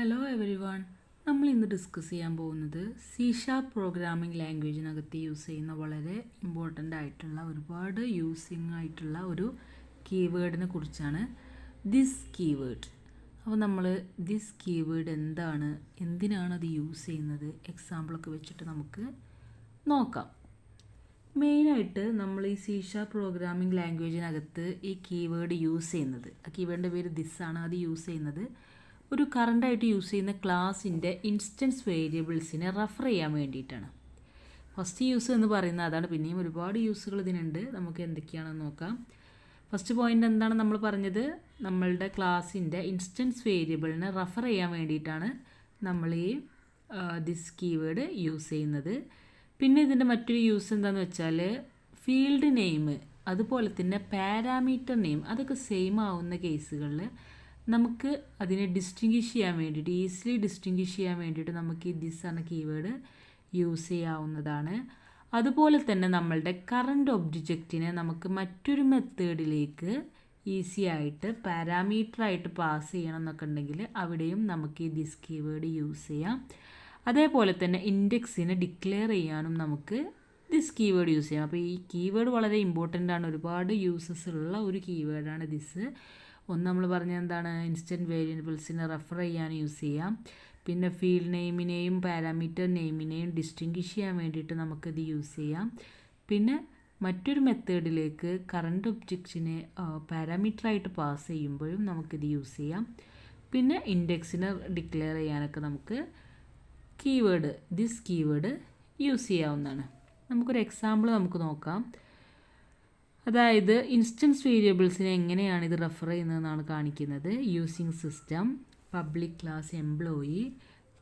Hello every one. നമ്മൾ ഇന്ന് discuss ചെയ്യാൻ പോകുന്നത് C# പ്രോഗ്രാമിംഗ് ലാംഗ്വേജിനകത്ത് യൂസ് ചെയ്യുന്ന വളരെ ഇമ്പോർട്ടൻ്റ് ആയിട്ടുള്ള ഒരുപാട് യൂസിങ് ആയിട്ടുള്ള ഒരു കീവേഡിനെ കുറിച്ചാണ്. This keyword. അപ്പോൾ നമ്മൾ ദിസ് കീവേഡ് എന്താണ്, എന്തിനാണ് അത് യൂസ് ചെയ്യുന്നത്, എക്സാമ്പിളൊക്കെ വെച്ചിട്ട് നമുക്ക് നോക്കാം. മെയിനായിട്ട് നമ്മൾ ഈ C# പ്രോഗ്രാമിംഗ് ലാംഗ്വേജിനകത്ത് ഈ കീവേഡ് യൂസ് ചെയ്യുന്നത്, ആ കീവേഡിൻ്റെ പേര് ദിസ് ആണ്. അത് യൂസ് ചെയ്യുന്നത് ഒരു കറണ്ടായിട്ട് യൂസ് ചെയ്യുന്ന ക്ലാസ്സിൻ്റെ ഇൻസ്റ്റൻസ് വേരിയബിൾസിനെ റെഫർ ചെയ്യാൻ വേണ്ടിയിട്ടാണ്. ഫസ്റ്റ് യൂസ് എന്ന് പറയുന്നത് അതാണ്. പിന്നെയും ഒരുപാട് യൂസുകൾ ഇതിനുണ്ട്. നമുക്ക് എന്തൊക്കെയാണെന്ന് നോക്കാം. ഫസ്റ്റ് പോയിൻ്റ് എന്താണ് നമ്മൾ പറഞ്ഞത്, നമ്മളുടെ ക്ലാസ്സിൻ്റെ ഇൻസ്റ്റൻസ് വേരിയബിളിനെ റെഫർ ചെയ്യാൻ വേണ്ടിയിട്ടാണ് നമ്മൾ ഈ ദിസ് കീവേഡ് യൂസ് ചെയ്യുന്നത്. പിന്നെ ഇതിൻ്റെ മറ്റൊരു യൂസ് എന്താണെന്ന് വെച്ചാൽ ഫീൽഡ് നെയിം അതുപോലെ തന്നെ പാരാമീറ്റർ നെയിം അതൊക്കെ സെയിം ആവുന്ന കേസുകളിൽ നമുക്ക് അതിനെ ഡിസ്റ്റിങ്വിഷ് ചെയ്യാൻ വേണ്ടിയിട്ട്, ഈസിലി ഡിസ്റ്റിങ്വിഷ് ചെയ്യാൻ വേണ്ടിയിട്ട് നമുക്ക് ഈ ദിസ് എന്ന കീവേഡ് യൂസ് ചെയ്യാവുന്നതാണ്. അതുപോലെ തന്നെ നമ്മളുടെ കറണ്ട് ഒബ്ജക്റ്റിനെ നമുക്ക് മറ്റൊരു മെത്തേഡിലേക്ക് ഈസി ആയിട്ട് പാരാമീറ്ററായിട്ട് പാസ് ചെയ്യണം എന്നൊക്കെ ഉണ്ടെങ്കിൽ അവിടെയും നമുക്ക് ഈ ദിസ് കീവേഡ് യൂസ് ചെയ്യാം. അതേപോലെ തന്നെ ഇൻഡെക്സിനെ ഡിക്ലെയർ ചെയ്യാനും നമുക്ക് ദിസ് കീവേഡ് യൂസ് ചെയ്യാം. അപ്പോൾ ഈ കീവേഡ് വളരെ ഇമ്പോർട്ടൻ്റ് ആണ്. ഒരുപാട് യൂസസ് ഉള്ള ഒരു കീവേഡാണ് ദിസ്. ഒന്ന് നമ്മൾ പറഞ്ഞത് എന്താണ്, ഇൻസ്റ്റൻറ്റ് വേരിയബിൾസിനെ റെഫർ ചെയ്യാൻ യൂസ് ചെയ്യാം. പിന്നെ ഫീൽഡ് നെയിമിനെയും പാരാമീറ്റർ നെയിമിനെയും ഡിസ്റ്റിങ്വിഷ് ചെയ്യാൻ വേണ്ടിയിട്ട് നമുക്കിത് യൂസ് ചെയ്യാം. പിന്നെ മറ്റൊരു മെത്തേഡിലേക്ക് കറണ്ട് ഒബ്ജക്റ്റിനെ പാരാമീറ്ററായിട്ട് പാസ് ചെയ്യുമ്പോഴും നമുക്കിത് യൂസ് ചെയ്യാം. പിന്നെ ഇൻഡെക്സിനെ ഡിക്ലെയർ ചെയ്യാനൊക്കെ നമുക്ക് കീവേഡ് ദിസ് കീവേഡ് യൂസ് ചെയ്യാവുന്നതാണ്. നമുക്കൊരു എക്സാമ്പിൾ നമുക്ക് നോക്കാം. അതായത് ഇൻസ്റ്റൻസ് വേരിയബിൾസിനെ എങ്ങനെയാണ് ഇത് റെഫർ ചെയ്യുന്നതെന്നാണ് കാണിക്കുന്നത്. Using system public class employee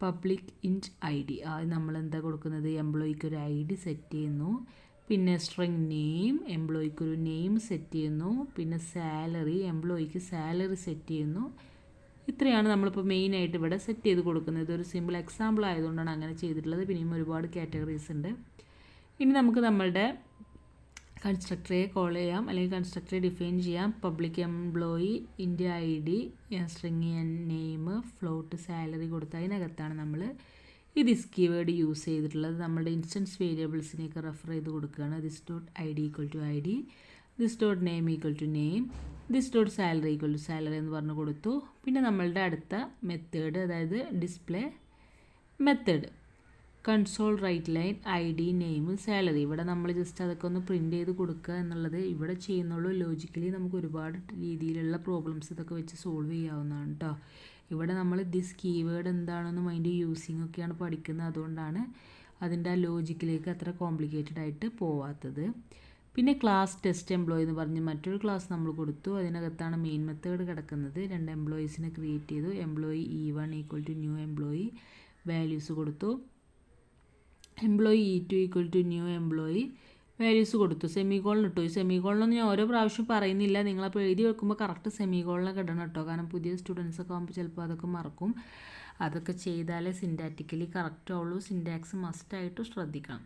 public int ID. നമ്മൾ എന്താ കൊടുക്കുന്നത്, എംപ്ലോയിക്ക് ഒരു ID സെറ്റ് ചെയ്യുന്നു. പിന്നെ സ്ട്രിങ് നെയിം, എംപ്ലോയിക്ക് ഒരു നെയിം സെറ്റ് ചെയ്യുന്നു. പിന്നെ സാലറി, എംപ്ലോയിക്ക് സാലറി സെറ്റ് ചെയ്യുന്നു. ഇത്രയാണ് നമ്മളിപ്പോൾ മെയിനായിട്ട് ഇവിടെ സെറ്റ് ചെയ്ത് കൊടുക്കുന്നത്. ഇതൊരു സിമ്പിൾ എക്സാമ്പിൾ ആയതുകൊണ്ടാണ് അങ്ങനെ ചെയ്തിട്ടുള്ളത്. പിന്നെയും ഒരുപാട് കാറ്റഗറീസ് ഉണ്ട്. ഇനി നമുക്ക് നമ്മളുടെ കൺസ്ട്രക്ടറെ കോൾ ചെയ്യാം, അല്ലെങ്കിൽ കൺസ്ട്രക്ടറെ ഡിഫൈൻ ചെയ്യാം. Public employee int ID string name float salary കൊടുത്ത് അതിനകത്താണ് നമ്മൾ ഈ ദിസ് കീവേഡ് യൂസ് ചെയ്തിട്ടുള്ളത്. നമ്മുടെ ഇൻസ്റ്റൻസ് വേരിയബിൾസിനെയൊക്കെ റെഫർ ചെയ്ത് കൊടുക്കുകയാണ്. This dot ID equal to ID, this dot name equal to name, this dot salary equal to salary എന്ന് പറഞ്ഞു കൊടുത്തു. പിന്നെ നമ്മളുടെ അടുത്ത മെത്തേഡ്, അതായത് display method, console write line ID name salary. ഇവിടെ നമ്മൾ ജസ്റ്റ് അതൊക്കെ ഒന്ന് പ്രിൻ്റ് ചെയ്ത് കൊടുക്കുക എന്നുള്ളത് ഇവിടെ ചെയ്യുന്നുള്ളൂ. ലോജിക്കലി നമുക്ക് ഒരുപാട് രീതിയിലുള്ള പ്രോബ്ലംസ് ഇതൊക്കെ വെച്ച് സോൾവ് ചെയ്യാവുന്നതാണ് കേട്ടോ. ഇവിടെ നമ്മൾ ദിസ് കീവേഡ് എന്താണെന്നും അതിൻ്റെ യൂസിങ് ഒക്കെയാണ് പഠിക്കുന്നത്. അതുകൊണ്ടാണ് അതിൻ്റെ ആ ലോജിക്കിലേക്ക് അത്ര കോംപ്ലിക്കേറ്റഡ് ആയിട്ട് പോവാത്തത്. പിന്നെ ക്ലാസ് ടെസ്റ്റ് എംപ്ലോയി എന്ന് പറഞ്ഞ് മറ്റൊരു ക്ലാസ് നമ്മൾ കൊടുത്തു. അതിനകത്താണ് മെയിൻ മെത്തേഡ് കിടക്കുന്നത്. 2 എംപ്ലോയീസിനെ ക്രിയേറ്റ് ചെയ്തു. Employee E1 equal to new employee values കൊടുത്തു. Employee E2 equal to new employee values കൊടുത്തു. സെമികോളൻ ഇട്ടു. ഈ സെമികോളനൊന്നും ഞാൻ ഓരോ പ്രാവശ്യം പറയുന്നില്ല. നിങ്ങളപ്പോൾ എഴുതി വെക്കുമ്പോൾ കറക്റ്റ് സെമികോളനൊക്കെ ഇടണം കേട്ടോ. കാരണം പുതിയ സ്റ്റുഡൻസൊക്കെ ആകുമ്പോൾ ചിലപ്പോൾ അതൊക്കെ മറക്കും. അതൊക്കെ ചെയ്താലേ സിൻറ്റാറ്റിക്കലി കറക്റ്റ് ആവുള്ളൂ. സിൻറ്റാക്സ് മസ്റ്റായിട്ട് ശ്രദ്ധിക്കണം.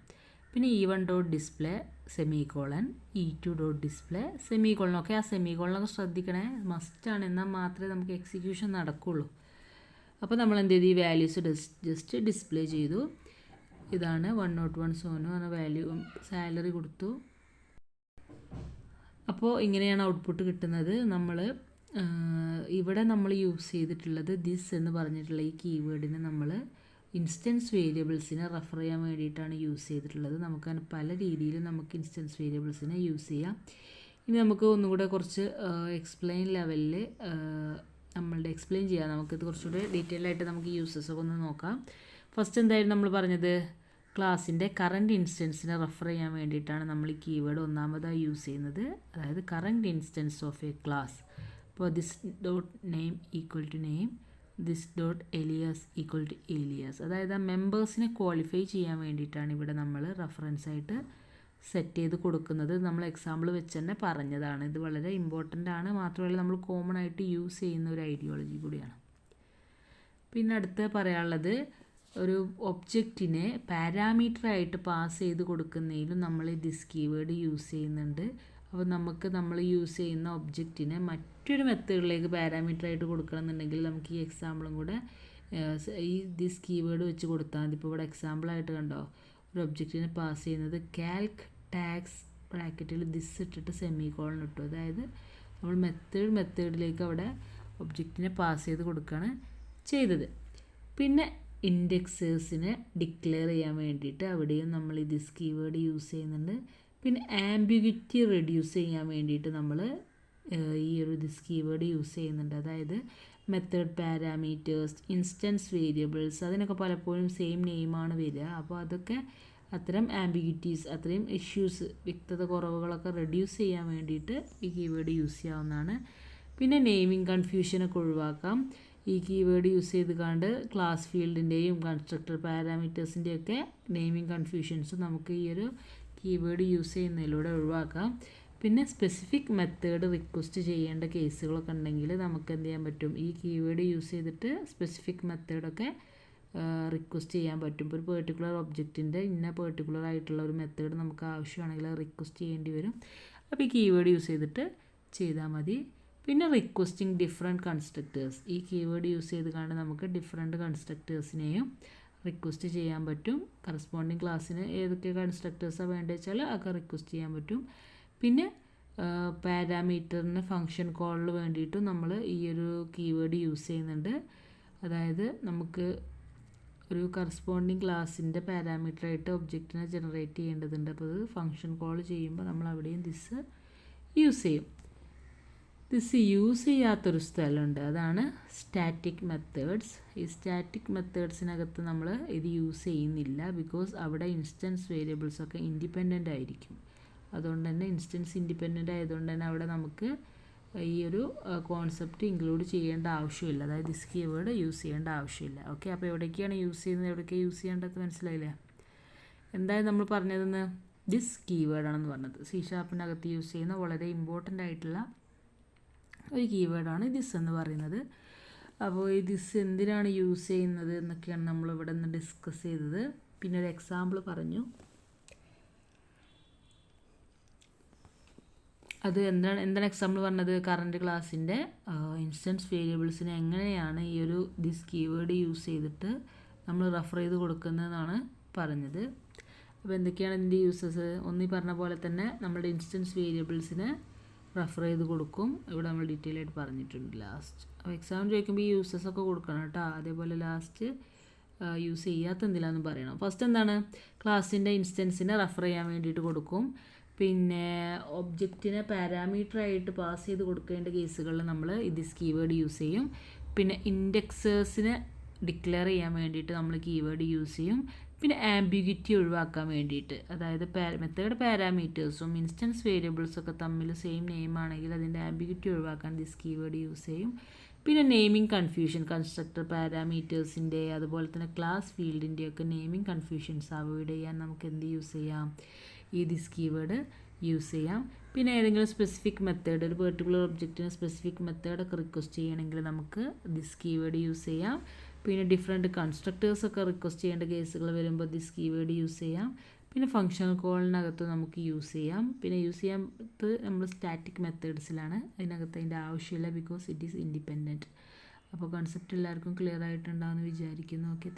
പിന്നെ E1 dot display semicolon, E2 dot display semicolon. ഒക്കെ ആ സെമികോളനൊക്കെ ശ്രദ്ധിക്കണേ, മസ്റ്റാണ്. എന്നാൽ മാത്രമേ നമുക്ക് എക്സിക്യൂഷൻ നടക്കുള്ളൂ. അപ്പോൾ നമ്മൾ എന്ത് ചെയ്തു, ഈ വാല്യൂസ് ജസ്റ്റ് ഡിസ്പ്ലേ ചെയ്തു. ഇതാണ് 101 സോനു എന്ന വാല്യൂ, സാലറി കൊടുത്തു. അപ്പോൾ ഇങ്ങനെയാണ് ഔട്ട്പുട്ട് കിട്ടുന്നത്. ഇവിടെ നമ്മൾ യൂസ് ചെയ്തിട്ടുള്ളത് ദിസ് എന്ന് പറഞ്ഞിട്ടുള്ള ഈ കീവേഡിനെ നമ്മൾ ഇൻസ്റ്റൻസ് വേരിയബിൾസിനെ റെഫർ ചെയ്യാൻ വേണ്ടിയിട്ടാണ് യൂസ് ചെയ്തിട്ടുള്ളത്. നമുക്ക് പല രീതിയിലും നമുക്ക് ഇൻസ്റ്റൻസ് വേരിയബിൾസിനെ യൂസ് ചെയ്യാം. ഇനി നമുക്ക് ഒന്നുകൂടെ കുറച്ച് എക്സ്പ്ലെയിൻ ലെവലിൽ എക്സ്പ്ലെയിൻ ചെയ്യാം. നമുക്കിത് കുറച്ചുകൂടെ ഡീറ്റെയിൽ ആയിട്ട് നമുക്ക് യൂസസൊക്കെ ഒന്ന് നോക്കാം. ഫസ്റ്റ് എന്തായാലും നമ്മൾ പറഞ്ഞത് ക്ലാസ്സിൻ്റെ കറണ്ട് ഇൻസ്റ്റൻസിനെ റെഫർ ചെയ്യാൻ വേണ്ടിയിട്ടാണ് നമ്മൾ ഈ കീവേഡ് ഒന്നാമതായി യൂസ് ചെയ്യുന്നത്. അതായത് current instance of a class. അപ്പോൾ this dot name equal to name, this dot alias equal to alias. അതായത് ആ മെമ്പേഴ്സിനെ ക്വാളിഫൈ ചെയ്യാൻ വേണ്ടിയിട്ടാണ് ഇവിടെ നമ്മൾ റെഫറൻസ് ആയിട്ട് സെറ്റ് ചെയ്ത് കൊടുക്കുന്നത്. നമ്മൾ എക്സാമ്പിൾ വെച്ച് തന്നെ പറഞ്ഞതാണ്. ഇത് വളരെ ഇമ്പോർട്ടൻ്റ് ആണ്. മാത്രമല്ല നമ്മൾ കോമൺ ആയിട്ട് യൂസ് ചെയ്യുന്ന ഒരു ഐഡിയോളജി കൂടിയാണ്. പിന്നെ അടുത്ത് പറയാനുള്ളത്, ഒരു ഒബ്ജക്റ്റിനെ പാരാമീറ്ററായിട്ട് പാസ് ചെയ്ത് കൊടുക്കുന്നതിലും നമ്മൾ ഈ ദിസ് കീവേഡ് യൂസ് ചെയ്യുന്നുണ്ട്. അപ്പോൾ നമ്മൾ യൂസ് ചെയ്യുന്ന ഒബ്ജക്റ്റിനെ മറ്റൊരു മെത്തേഡിലേക്ക് പാരാമീറ്ററായിട്ട് കൊടുക്കണം എന്നുണ്ടെങ്കിൽ നമുക്ക് ഈ എക്സാമ്പിളും കൂടെ ഈ ദിസ് കീവേഡ് വെച്ച് കൊടുത്താൽ മതി. ഇപ്പോൾ ഇവിടെ എക്സാമ്പിളായിട്ട് കണ്ടോ, ഒരു ഒബ്ജക്റ്റിനെ പാസ് ചെയ്യുന്നത് കാൽക്ക് ടാക്സ് ബ്രാക്കറ്റിൽ ദിസ് ഇട്ടിട്ട് സെമിക്കോളൻ ഇട്ടു. അതായത് നമ്മൾ മെത്തേഡിലേക്ക് അവിടെ ഒബ്ജക്റ്റിനെ പാസ് ചെയ്ത് കൊടുക്കുകയാണ് ചെയ്തത്. പിന്നെ ഇൻഡെക്സേഴ്സിനെ ഡിക്ലെയർ ചെയ്യാൻ വേണ്ടിയിട്ട് അവിടെയും നമ്മൾ ഈ ദിസ് കീവേഡ് യൂസ് ചെയ്യുന്നുണ്ട്. പിന്നെ ആംബിഗ്വിറ്റി റെഡ്യൂസ് ചെയ്യാൻ വേണ്ടിയിട്ട് നമ്മൾ ഈ ഒരു ദിസ് കീവേഡ് യൂസ് ചെയ്യുന്നുണ്ട്. അതായത് മെത്തേഡ് പാരാമീറ്റേഴ്സ്, ഇൻസ്റ്റൻസ് വേരിയബിൾസ്, അതിനൊക്കെ പലപ്പോഴും സെയിം നെയിമാണ് വരിക. അപ്പോൾ അതൊക്കെ അത്തരം ആംബിഗ്വിറ്റീസ്, അത്രയും ഇഷ്യൂസ്, വ്യക്തത കുറവുകളൊക്കെ റെഡ്യൂസ് ചെയ്യാൻ വേണ്ടിയിട്ട് ഈ കീവേഡ് യൂസ് ചെയ്യാവുന്നതാണ്. പിന്നെ നെയിമിംഗ് കൺഫ്യൂഷനൊക്കെ ഒഴിവാക്കാം. ഈ കീവേഡ് യൂസ് ചെയ്തുകൊണ്ട് ക്ലാസ് ഫീൽഡിൻ്റെയും കൺസ്ട്രക്ടർ പാരാമീറ്റേഴ്സിൻ്റെയൊക്കെ നെയിമിംഗ് കൺഫ്യൂഷൻസ് നമുക്ക് ഈ ഒരു കീവേഡ് യൂസ് ചെയ്യുന്നതിലൂടെ ഒഴിവാക്കാം. പിന്നെ സ്പെസിഫിക് മെത്തേഡ് റിക്വസ്റ്റ് ചെയ്യേണ്ട കേസുകളൊക്കെ ഉണ്ടെങ്കിൽ നമുക്ക് എന്ത് ചെയ്യാൻ പറ്റും, ഈ കീവേഡ് യൂസ് ചെയ്തിട്ട് സ്പെസിഫിക് മെത്തേഡൊക്കെ റിക്വസ്റ്റ് ചെയ്യാൻ പറ്റും. ഇപ്പോൾ ഒരു പെർട്ടിക്കുലർ ഒബ്ജക്റ്റിൻ്റെ പെർട്ടിക്കുലർ ആയിട്ടുള്ള ഒരു മെത്തേഡ് നമുക്ക് ആവശ്യമാണെങ്കിൽ അത് റിക്വസ്റ്റ് ചെയ്യേണ്ടി വരും. അപ്പോൾ ഈ കീവേഡ് യൂസ് ചെയ്തിട്ട് ചെയ്താൽ മതി. പിന്നെ റിക്വസ്റ്റിംഗ് ഡിഫറെൻറ്റ് കൺസ്ട്രക്റ്റേഴ്സ്, ഈ കീവേഡ് യൂസ് ചെയ്ത് കാണാൻ നമുക്ക് ഡിഫറെൻറ്റ് കൺസ്ട്രക്റ്റേഴ്സിനെയും റിക്വസ്റ്റ് ചെയ്യാൻ പറ്റും. കറസ്പോണ്ടിങ് ക്ലാസ്സിന് ഏതൊക്കെ കൺസ്ട്രക്റ്റേഴ്സാണ് വേണ്ടത് വെച്ചാൽ അതൊക്കെ റിക്വസ്റ്റ് ചെയ്യാൻ പറ്റും. പിന്നെ പാരാമീറ്ററിന് ഫങ്ഷൻ കോളിൽ വേണ്ടിയിട്ടും നമ്മൾ ഈ ഒരു കീവേഡ് യൂസ് ചെയ്യുന്നുണ്ട്. അതായത് നമുക്ക് ഒരു കറസ്പോണ്ടിങ് ക്ലാസ്സിൻ്റെ പാരാമീറ്ററായിട്ട് ഒബ്ജക്റ്റിനെ ജനറേറ്റ് ചെയ്യേണ്ടതുണ്ട്. അപ്പോൾ അത് ഫങ്ഷൻ കോൾ ചെയ്യുമ്പോൾ നമ്മൾ അവിടെയും ദിസ് യൂസ് ചെയ്യും. ദിസ് യൂസ് ചെയ്യാത്തൊരു സ്ഥലമുണ്ട്, അതാണ് സ്റ്റാറ്റിക് മെത്തേഡ്സ്. ഈ സ്റ്റാറ്റിക് മെത്തേഡ്സിനകത്ത് നമ്മൾ ഇത് യൂസ് ചെയ്യുന്നില്ല. ബിക്കോസ് അവിടെ ഇൻസ്റ്റൻസ് വേരിയബിൾസൊക്കെ ഇൻഡിപെൻഡൻ്റ് ആയിരിക്കും. അതുകൊണ്ട് തന്നെ ഇൻസ്റ്റൻസ് ഇൻഡിപെൻഡൻ്റ് ആയതുകൊണ്ട് തന്നെ അവിടെ നമുക്ക് ഈ ഒരു കോൺസെപ്റ്റ് ഇൻക്ലൂഡ് ചെയ്യേണ്ട ആവശ്യമില്ല. അതായത് ദിസ് കീവേഡ് യൂസ് ചെയ്യേണ്ട ആവശ്യമില്ല. ഓക്കെ, അപ്പോൾ എവിടേക്കാണ് യൂസ് ചെയ്യുന്നത്, എവിടേക്കാണ് യൂസ് ചെയ്യേണ്ടത് മനസ്സിലായില്ലേ? എന്തായാലും നമ്മൾ പറഞ്ഞതെന്ന് ദിസ് കീവേഡാണെന്ന് പറഞ്ഞത്. C# യൂസ് ചെയ്യുന്ന വളരെ ഇമ്പോർട്ടൻ്റ് ആയിട്ടുള്ള ഒരു കീവേഡാണ് ദിസ് എന്ന് പറയുന്നത്. അപ്പോൾ ഈ ദിസ് എന്തിനാണ് യൂസ് ചെയ്യുന്നത് എന്നൊക്കെയാണ് നമ്മളിവിടെ നിന്ന് ഡിസ്കസ് ചെയ്തത്. പിന്നെ ഒരു എക്സാമ്പിൾ പറഞ്ഞു. അത് എന്താണ് എക്സാമ്പിൾ പറഞ്ഞത്, കറണ്ട് ക്ലാസ്സിൻ്റെ ഇൻസ്റ്റൻസ് വേരിയബിൾസിനെ എങ്ങനെയാണ് ഈ ഒരു ദിസ് കീവേഡ് യൂസ് ചെയ്തിട്ട് നമ്മൾ റെഫർ ചെയ്ത് കൊടുക്കുന്നതെന്നാണ് പറഞ്ഞത്. അപ്പോൾ എന്തൊക്കെയാണ് ഇതിൻ്റെ യൂസസ്? ഒന്നീ പറഞ്ഞ പോലെ തന്നെ നമ്മുടെ ഇൻസ്റ്റൻസ് വേരിയബിൾസിനെ റെഫർ ചെയ്ത് കൊടുക്കും. ഇവിടെ നമ്മൾ ഡീറ്റെയിൽ ആയിട്ട് പറഞ്ഞിട്ടുണ്ട് ലാസ്റ്റ്. അപ്പോൾ എക്സാം ചോദിക്കുമ്പോൾ ഈ യൂസസ് ഒക്കെ കൊടുക്കണം കേട്ടോ. അതേപോലെ ലാസ്റ്റ് യൂസ് ചെയ്യാത്ത എന്തിലാന്ന് പറയണം. ഫസ്റ്റ് എന്താണ്, ക്ലാസ്സിൻ്റെ ഇൻസ്റ്റൻസിനെ റെഫർ ചെയ്യാൻ വേണ്ടിയിട്ട് കൊടുക്കും. പിന്നെ ഒബ്ജക്റ്റിനെ പാരാമീറ്ററായിട്ട് പാസ് ചെയ്ത് കൊടുക്കേണ്ട കേസുകളിൽ നമ്മൾ ദിസ് കീവേഡ് യൂസ് ചെയ്യും. പിന്നെ ഇൻഡെക്സേഴ്സിനെ ഡിക്ലെയർ ചെയ്യാൻ വേണ്ടിയിട്ട് നമ്മൾ കീവേഡ് യൂസ് ചെയ്യും. പിന്നെ ആംബിഗ്വിറ്റി ഒഴിവാക്കാൻ വേണ്ടിയിട്ട്, അതായത് മെത്തേഡ് പാരാമീറ്റേഴ്സും ഇൻസ്റ്റൻസ് വേരിയബിൾസൊക്കെ തമ്മിൽ സെയിം നെയിം ആണെങ്കിൽ അതിൻ്റെ ആംബിഗ്വിറ്റി ഒഴിവാക്കാൻ ദിസ് കീവേഡ് യൂസ് ചെയ്യും. പിന്നെ നെയിമിംഗ് കൺഫ്യൂഷൻ, കൺസ്ട്രക്ടർ പാരാമീറ്റേഴ്സിൻ്റെ അതുപോലെ തന്നെ ക്ലാസ് ഫീൽഡിൻ്റെയൊക്കെ നെയിമിംഗ് കൺഫ്യൂഷൻസ് അവോയ്ഡ് ചെയ്യാൻ നമുക്ക് എന്ത് യൂസ് ചെയ്യാം, ഈ ദിസ് കീവേഡ് യൂസ് ചെയ്യാം. പിന്നെ ഏതെങ്കിലും സ്പെസിഫിക് മെത്തേഡ്, ഒരു പെർട്ടിക്കുലർ ഒബ്ജക്റ്റിന് സ്പെസിഫിക് മെത്തേഡൊക്കെ റിക്വസ്റ്റ് ചെയ്യണമെങ്കിൽ നമുക്ക് ദിസ് കീവേഡ് യൂസ് ചെയ്യാം. പിന്നെ ഡിഫറെൻറ്റ് കൺസ്ട്രക്റ്റേഴ്സൊക്കെ റിക്വസ്റ്റ് ചെയ്യേണ്ട കേസുകൾ വരുമ്പോൾ ദിസ് കീവേഡ് യൂസ് ചെയ്യാം. പിന്നെ ഫങ്ഷണൽ കോളിനകത്ത് നമുക്ക് യൂസ് ചെയ്യാം. പിന്നെ യൂസ് ചെയ്യാത്ത നമ്മൾ സ്റ്റാറ്റിക് മെത്തേഡ്സിലാണ്. അതിനകത്ത് അതിൻ്റെ ആവശ്യമില്ല, ബിക്കോസ് ഇറ്റ് ഈസ് ഇൻഡിപെൻഡൻറ്റ്. അപ്പോൾ കൺസെപ്റ്റ് എല്ലാവർക്കും ക്ലിയർ ആയിട്ടുണ്ടാകുമെന്ന് വിചാരിക്കുന്നു. ഓക്കെ.